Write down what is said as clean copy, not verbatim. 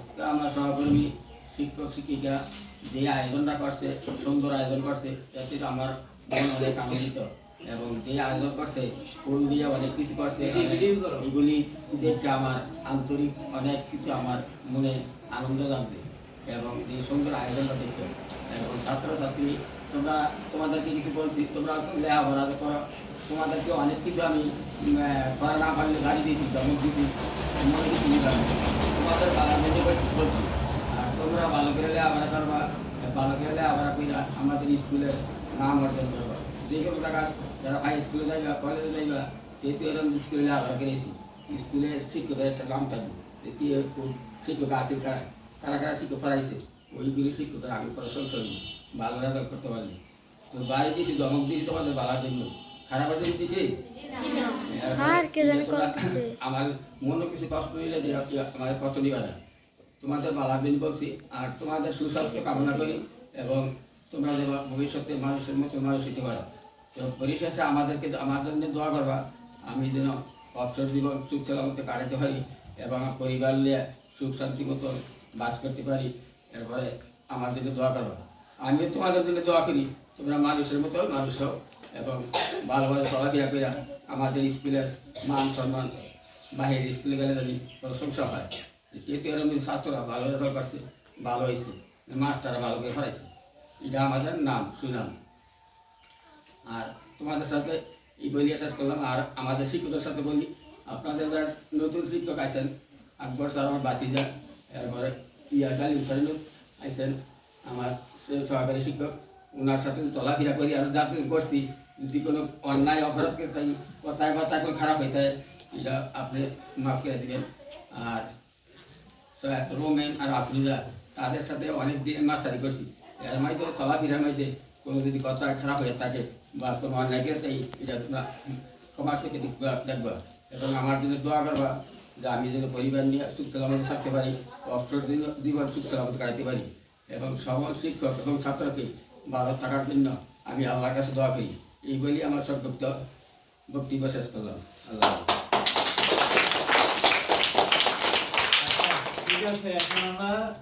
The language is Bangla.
আজকে আমার সহকর্মী শিক্ষক শিক্ষিকা যে আয়োজনটা করছে, সুন্দর আয়োজন করছে, এতে আমার মন অনেক আনন্দিত। এবং যে আয়োজন করছে ফুল দিয়ে অনেক কিছু করছে, এগুলি দেখে আমার আন্তরিক অনেক কিছু আমার মনে আনন্দ জানবে। এবং যে সুন্দর আয়োজনটা দেখতে এবং ছাত্রছাত্রী তোমরা তোমাদেরকে কিছু বলছি, তোমরা লেখাপড়া করো, তোমাদেরকে অনেক কিছু আমি করা না পারলে গাড়ি দিয়েছি, জমক দিয়েছি, মনে কিছু নিলাম তোমাদের ভালো জন্য বলছি। আর তোমরা ভালো করে লেখাপড়া করবা, ভালো করে লেখাপড়া করে আমাদের স্কুলের নাম অর্জন করবা। যে কোনো টাকা যারা হাই স্কুলে যাইবা, কলেজে যাইবা, যেহেতু এরকম স্কুলে লেখাপড়া করেছি, স্কুলে শিক্ষকের একটা নাম থাকবে, কি শিক্ষক আছে কারা কারা কারা শিক্ষক পড়াইছে, ওইগুলি শিক্ষকের আমি পড়াশোনা করি, ভালো রেজাল্ট করতে পারলি। তো বাড়ি দিয়েছি, জমক দিয়েছি তোমাদের ভালো জন্য, খারাপের জন্য দিয়েছি। আমার মনে কিছু কষ্ট নিলে যে আমাদের কষ্ট নিবা না, তোমাদের ভালো দিন বলছি। আর তোমাদের সুস্বাস্থ্য কামনা করি এবং তোমরা যে ভবিষ্যতে মানুষের মতো মানুষ হতে পারো। তো পরিশেষে আমাদেরকে আমার জন্য দোয়া করবা, আমি যেন অবসর জীবন সুখ সালামতে কাটাতে পারি এবং আমার পরিবার নিয়ে সুখ শান্তি মতো বাস করতে পারি। এরপরে আমার জন্য দোয়া করবা, আমিও তোমাদের জন্য দোয়া করি তোমরা মানুষের মতো মানুষ হও এবং ভালোভাবে চলাফেরা করে আমাদের স্কুলের মান সম্মান বাহিরের স্কুলে গেলে জানি প্রশংসা হয়। এতে এরকম ছাত্ররা ভালো রেজাল্ট করছে, ভালো হয়েছে, মাস্টাররা ভালো করে পড়াইছে, এটা আমাদের নাম সুনাম। আর তোমাদের সাথে এই বলি শেষ করলাম। আর আমাদের শিক্ষকদের সাথে বলি, আপনাদের যারা নতুন শিক্ষক আছেন, আকবর স্যার আমার বাতিজা, এরপরে কালী হুসাইন আইছেন আমার সহকারী শিক্ষক, ওনার সাথে চলাফেরা করি আর যাতে করছি, যদি কোনো অন্যায় অপরাধকে তাই কথায় কথায় কোনো খারাপ হইতে হয়, এটা আপনি মাফ করে দেবেন। আর রোমেন আর আফরিজা তাদের সাথে অনেক দিন মাস্টারি করছি, এর মাঝে চলাফেরার মাঝে কোনো যদি কথা খারাপ হয়ে থাকে বা কোনো অন্যায় করে তাই এটা তোমরা সমাজ থেকে দেখবা এবং আমার জন্য দোয়া করবা যে আমি যেন পরিবার নিয়ে সুখ সালামতে থাকতে পারি, অবসর জীবন সুখ সালামতে কাটাতে পারি এবং সকল শিক্ষক এবং ছাত্রকে ভালো থাকার জন্য আমি আল্লাহর কাছে দোয়া করি। এই বলি আমার সংক্ষিপ্ত বক্তব্য শেষ করলাম। আল্লাহ। ঠিক আছে, এখন আমরা